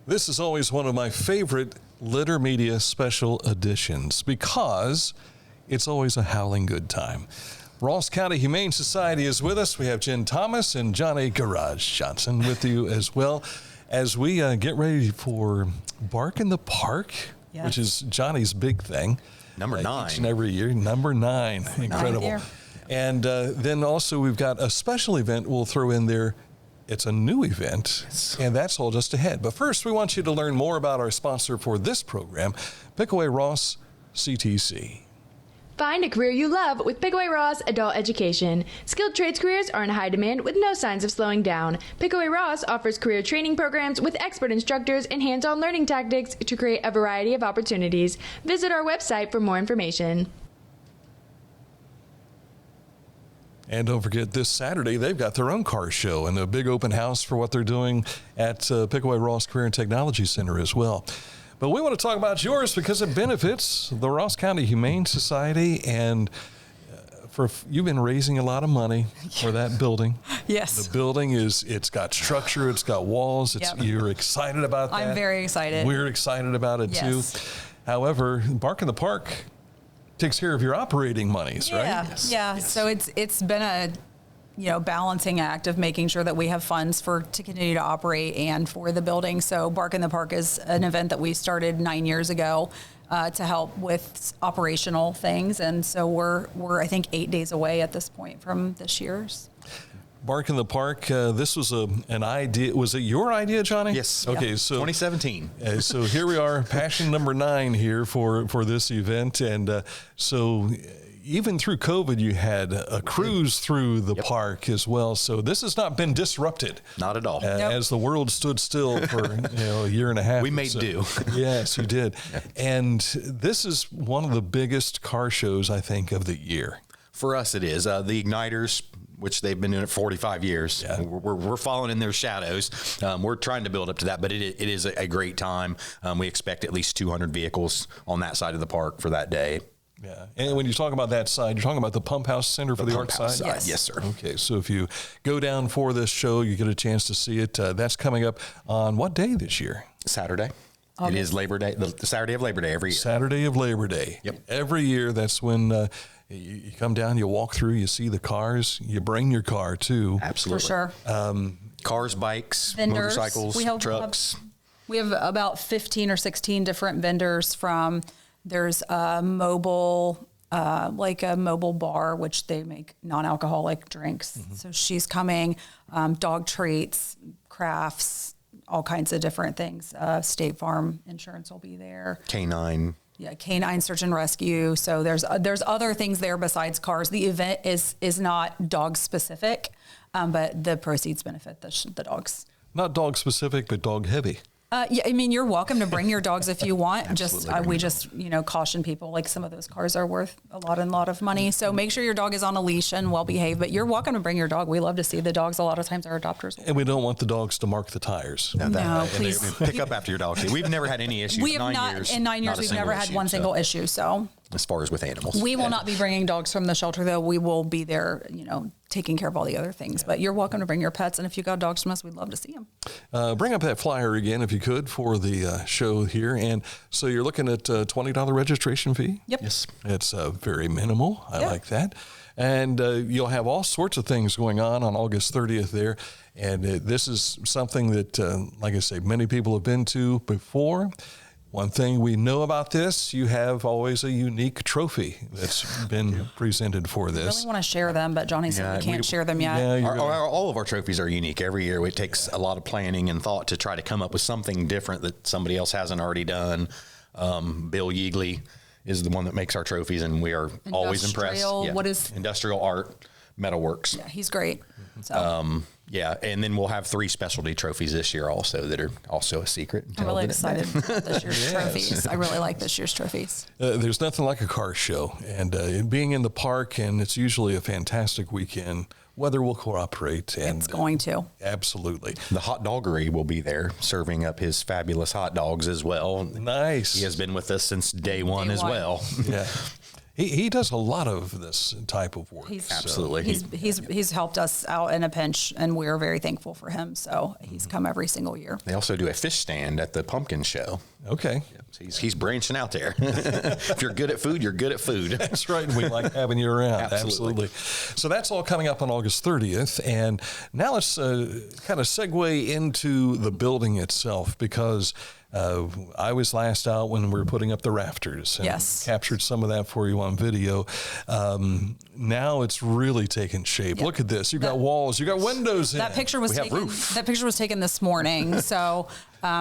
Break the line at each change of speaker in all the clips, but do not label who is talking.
This is always one of my favorite Litter Media special editions because it's always a howling good time. Ross County Humane Society is with us. We have Jenn Thomas and Johnnie Garage Johnson with you as well as we get ready for Bark in the Park,
yes,
which is Johnny's big thing.
Number 9.
Each and every year. Number 9. Incredible. And then also we've got a special event we'll throw in there. It's a new event, and that's all just ahead. But first, we want you to learn more about our sponsor for this program, Pickaway Ross CTC.
Find a career you love with Pickaway Ross Adult Education. Skilled trades careers are in high demand with no signs of slowing down. Pickaway Ross offers career training programs with expert instructors and hands-on learning tactics to create a variety of opportunities. Visit our website for more information.
And don't forget, this Saturday, they've got their own car show and a big open house for what they're doing at Pickaway Ross Career and Technology Center as well. But we want to talk about yours because it benefits the Ross County Humane Society, and you've been raising a lot of money for that building.
Yes.
The building it's got structure, it's got walls. You're excited about that.
I'm very excited.
We're excited about it too. However, Bark in the Park takes care of your operating monies, right?
Yes. Yeah. So it's been a balancing act of making sure that we have funds to continue to operate and for the building. So Bark in the Park is an event that we started 9 years ago to help with operational things, and so we're I think 8 days away at this point from this year's.
Bark in the Park, this was an idea. Was it your idea, Johnnie?
Yes.
Okay,
yeah.
so
2017.
So here we are, passion number 9 here for this event. And so even through COVID, you had a cruise through the park as well. So this has not been disrupted.
Not at all.
As the world stood still for a year and a half.
We made do.
Yes, you did. Yeah. And this is one of the biggest car shows, I think, of the year.
For us, it is. The Igniters, which they've been doing it 45 years. Yeah. We're following in their shadows. We're trying to build up to that, but it is a great time. We expect at least 200 vehicles on that side of the park for that day.
Yeah. And when you talk about that side, you're talking about the Pump House Center for the Art side?
Yes, sir.
Okay, so if you go down for this show, you get a chance to see it. That's coming up on what day this year?
Saturday. It is Labor Day, the Saturday of Labor Day every year.
Saturday of Labor Day.
Yep.
Every year, that's when you come down, you walk through, you see the cars, you bring your car too.
Absolutely.
For sure.
Cars, bikes,
vendors,
motorcycles, trucks.
We have about 15 or 16 different vendors there's a mobile, like a mobile bar, which they make non-alcoholic drinks. Mm-hmm. So she's coming, dog treats, crafts, all kinds of different things. State Farm Insurance will be there.
Canine.
Yeah, canine search and rescue. So there's other things there besides cars. The event is not dog specific, but the proceeds benefit the dogs.
Not dog specific, but dog heavy.
Yeah, I mean, you're welcome to bring your dogs if you want. We just caution people, like some of those cars are worth a lot of money. So make sure your dog is on a leash and well behaved, but you're welcome to bring your dog. We love to see the dogs. A lot of times our adopters.
And we don't want the dogs to mark the tires.
No, please.
Pick up after your dog. We've never had any issues.
We have not, in 9 years, we've never had one single issue. So
as far as with animals.
We will not be bringing dogs from the shelter, though. We will be there, taking care of all the other things. But you're welcome to bring your pets, and if you got dogs from us, we'd love to see them.
Bring up that flyer again, if you could, for the show here. And so you're looking at a $20 registration fee?
Yep.
Yes.
It's very minimal. I like that. And you'll have all sorts of things going on August 30th there. And this is something that, like I say, many people have been to before. One thing we know about this, you have always a unique trophy that's been presented for this.
I really want to share them, but Johnny said we can't share them yet.
Yeah, all of our trophies are unique. Every year it takes a lot of planning and thought to try to come up with something different that somebody else hasn't already done. Bill Yeagley is the one that makes our trophies, and we are always impressed.
What is
Industrial Art Metalworks?
Yeah, he's great. So.
And then we'll have 3 specialty trophies this year also that are also a secret.
I'm really excited about this year's trophies. I really like this year's trophies.
There's nothing like a car show, and being in the park, and it's usually a fantastic weekend. Weather will cooperate. And
it's going to.
Absolutely.
The hot doggery will be there serving up his fabulous hot dogs as well.
Nice.
He has been with us since day one as well.
Yeah. He does a lot of this type of work.
Absolutely.
He's helped us out in a pinch, and we're very thankful for him. So he's come every single year.
They also do a fish stand at the pumpkin show.
Okay.
He's branching out there. If you're good at food, you're good at food.
That's right. We like having you around. Absolutely. So that's all coming up on August 30th. And now let's kind of segue into the building itself, because I was last out when we were putting up the rafters and captured some of that for you on video. Now it's really taking shape. Look at this. You've got walls, you've got windows in
that
it.
picture was taken this morning. So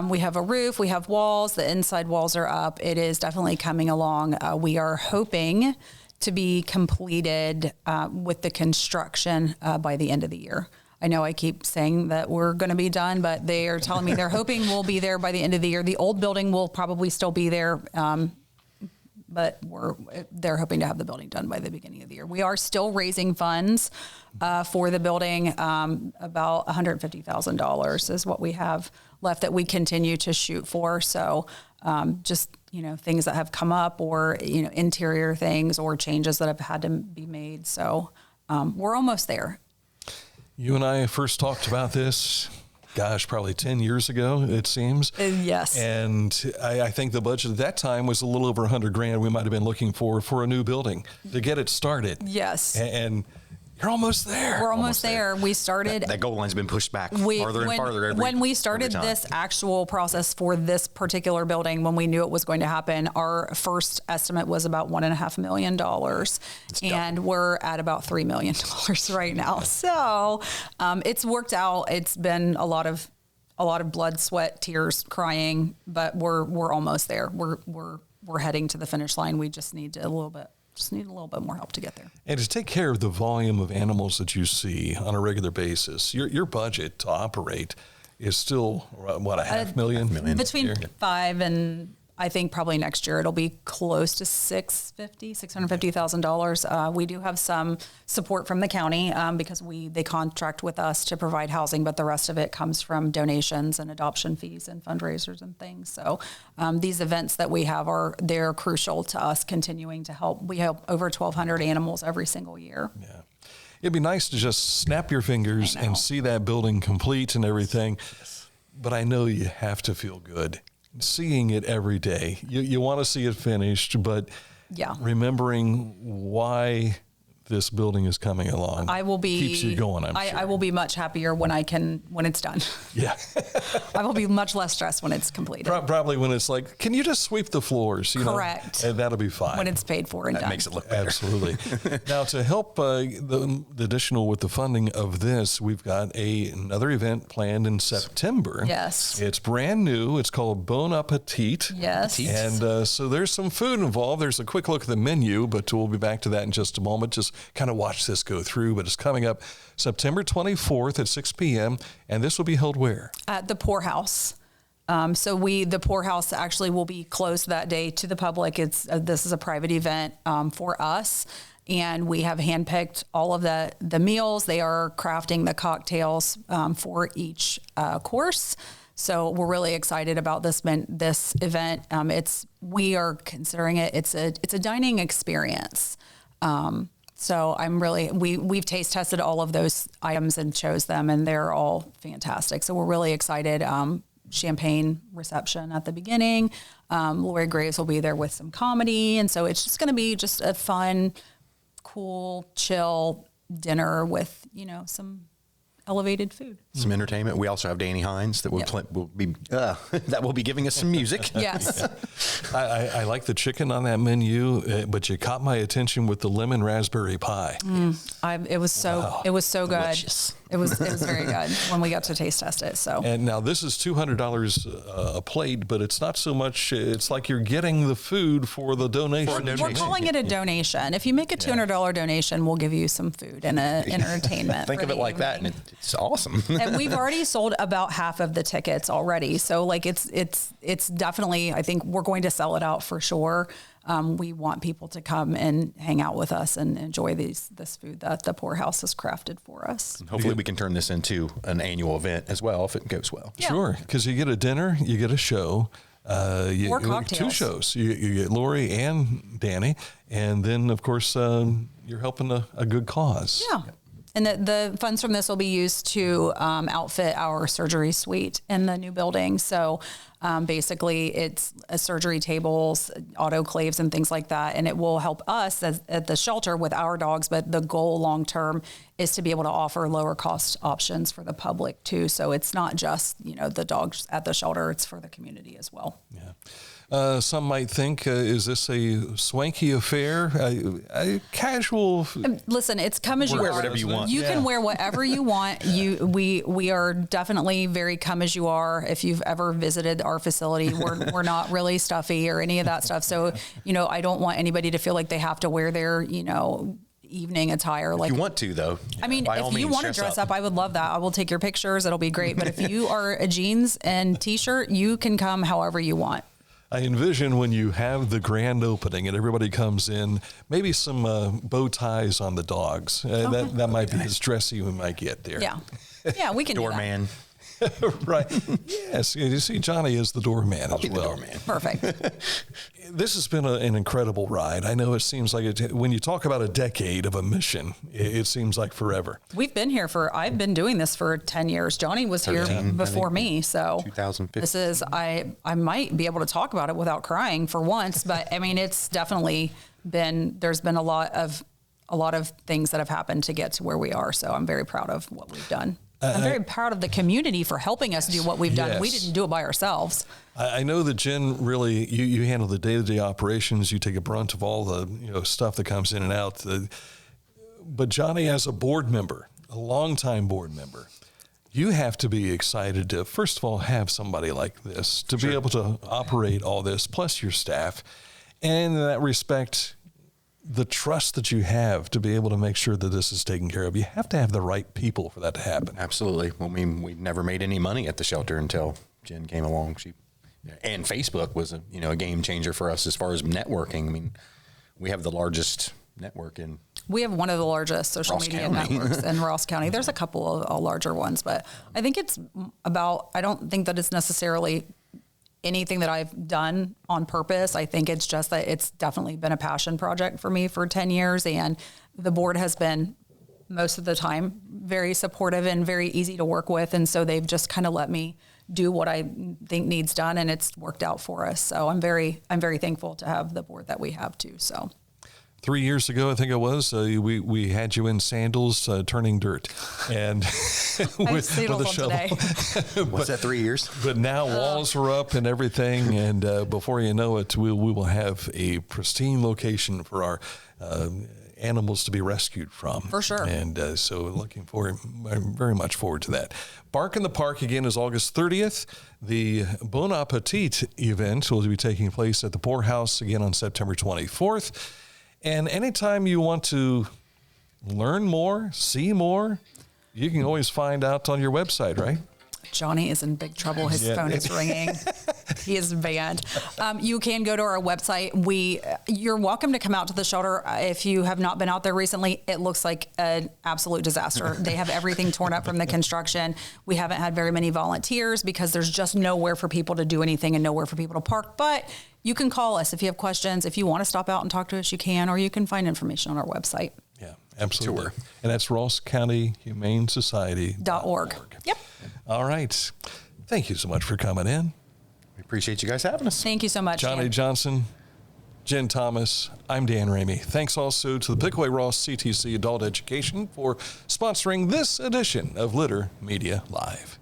we have a roof, we have walls, the inside walls are up. It is definitely coming along. We are hoping to be completed with the construction by the end of the year. I know I keep saying that we're going to be done, but they are telling me they're hoping we'll be there by the end of the year. The old building will probably still be there, but they're hoping to have the building done by the beginning of the year. We are still raising funds for the building. About $150,000 is what we have left that we continue to shoot for. So just, things that have come up, or, interior things or changes that have had to be made. So we're almost there.
You and I first talked about this, probably 10 years ago, it seems.
Yes.
And I think the budget at that time was a little over $100,000 we might have been looking for a new building to get it started.
Yes.
And you're almost there.
We're almost there. We started.
That goal line's been pushed back farther and farther
when we started this actual process for this particular building, when we knew it was going to happen, our first estimate was about $1.5 million. And we're at about $3 million right now. So it's worked out. It's been a lot of blood, sweat, tears, crying, but we're almost there. We're heading to the finish line. We just need a little bit more help to get there.
And to take care of the volume of animals that you see on a regular basis, your budget to operate is still, what, $500,000?
Between $5 and I think probably next year it'll be close to $650,000. We do have some support from the county because they contract with us to provide housing, but the rest of it comes from donations and adoption fees and fundraisers and things. So these events that we have they're crucial to us continuing to help. We help over 1,200 animals every single year.
Yeah. It'd be nice to just snap your fingers and see that building complete and everything. But I know you have to feel good seeing it every day. You want to see it finished, but remembering why this building is coming along keeps you going, I'm sure.
I will be much happier when it's done.
Yeah.
I will be much less stressed when it's completed.
Probably when it's like, can you just sweep the floors?
Correct.
And that'll be fine.
When it's paid for and done.
That makes it look better.
Absolutely. Now, to help the additional with the funding of this, we've got another event planned in September.
Yes.
It's brand new. It's called Bon Appetit.
Yes.
And so there's some food involved. There's a quick look at the menu, but we'll be back to that in just a moment. Just kind of watch this go through, but it's coming up September 24th at 6 p.m. And this will be held where?
At the Poorhouse. The Poorhouse actually will be closed that day to the public. This is a private event for us, and we have handpicked all of the meals. They are crafting the cocktails for each course. So we're really excited about this event. We are considering it's a dining experience. So we've taste tested all of those items and chose them, and they're all fantastic. So we're really excited. Champagne reception at the beginning. Lori Graves will be there with some comedy. And so it's just going to be just a fun, cool, chill dinner with, some elevated food.
Some entertainment. We also have Danny Hines that will be giving us some music.
Yes.
I like the chicken on that menu, but you caught my attention with the lemon raspberry pie.
It was so good.
Delicious.
It was very good when we got to taste test it. So. And
now this is $200 a plate, but it's not so much. It's like you're getting the food for the donation.
We're calling it a donation. If you make a $200 donation, we'll give you some food and entertainment.
Think of it like that, and it's awesome.
And we've already sold about half of the tickets already. So it's definitely, I think we're going to sell it out for sure. We want people to come and hang out with us and enjoy this food that the Poorhouse has crafted for us.
And hopefully we can turn this into an annual event as well if it goes well.
Yeah. Sure, because you get a dinner, you get a show,
Or cocktails.
2 shows. You get Lori and Danny, and then of course you're helping a good cause.
Yeah. And the funds from this will be used to outfit our surgery suite in the new building. So basically it's surgery tables, autoclaves and things like that. And it will help us at the shelter with our dogs. But the goal long term is to be able to offer lower cost options for the public too. So it's not just, the dogs at the shelter, it's for the community as well.
Yeah. Some might think, is this a swanky affair? A casual?
Listen, it's come as you
Wear
are.
whatever you want.
You can wear whatever you want. We are definitely very come as you are. If you've ever visited our facility, we're not really stuffy or any of that stuff. So, I don't want anybody to feel like they have to wear their, evening attire.
Like you want to, though.
I mean, if you want to dress up, I would love that. I will take your pictures. It'll be great. But if you are a jeans and t-shirt, you can come however you want.
I envision when you have the grand opening and everybody comes in, maybe some bow ties on the dogs. That might be as dressy we might get there.
Yeah. Yeah, we can
Doorman.
Right. Yes. You see, Johnnie is the doorman as well.
Doorman.
Perfect.
This has been an incredible ride. I know it seems like when you talk about a decade of a mission, it seems like forever.
We've been here I've been doing this for 10 years. Johnnie was here before me. So
2015.
This is, I might be able to talk about it without crying for once, but I mean, it's definitely there's been a lot of things that have happened to get to where we are. So I'm very proud of what we've done. I'm very proud of the community for helping us do what we've done.
Yes.
We didn't do it by ourselves.
I know that Jenn really, you handle the day-to-day operations. You take a brunt of all the stuff that comes in and out. But Johnnie, as a board member, a longtime board member, you have to be excited to, first of all, have somebody like this, to be able to operate all this, plus your staff. And in that respect, the trust that you have to be able to make sure that this is taken care of. You have to have the right people for that to happen.
Absolutely. Well, I mean, we never made any money at the shelter until Jenn came along. And Facebook was a game changer for us as far as networking. I mean, we have the largest network in.
We have one of the largest social media networks in Ross County. There's a couple of larger ones, but I think it's I don't think that it's necessarily anything that I've done on purpose. I think it's just that it's definitely been a passion project for me for 10 years. And the board has been most of the time very supportive and very easy to work with. And so they've just kind of let me do what I think needs done, and it's worked out for us. So I'm very thankful to have the board that we have too. So
3 years ago, I think it was, we had you in sandals turning dirt, and with a shovel.
What's that, 3 years?
But now walls are up and everything, and before you know it, we will have a pristine location for our animals to be rescued from.
For sure.
And so I'm very much forward to that. Bark in the Park again is August 30th. The Bon Appetit event will be taking place at the Poorhouse again on September 24th. And anytime you want to learn more, see more, you can always find out on your website, right?
Johnnie is in big trouble. His phone is ringing. He is banned. You can go to our website. You're welcome to come out to the shelter. If you have not been out there recently, it looks like an absolute disaster. They have everything torn up from the construction. We haven't had very many volunteers because there's just nowhere for people to do anything and nowhere for people to park. But you can call us if you have questions. If you want to stop out and talk to us, you can, or you can find information on our website.
Yeah, absolutely. And that's Ross County Humane Society.org.
Yep.
All right. Thank you so much for coming in.
We appreciate you guys having us.
Thank you so much,
Johnnie
Dan.
Johnson, Jenn Thomas, I'm Dan Ramey. Thanks also to the Pickaway Ross CTC Adult Education for sponsoring this edition of Litter Media Live.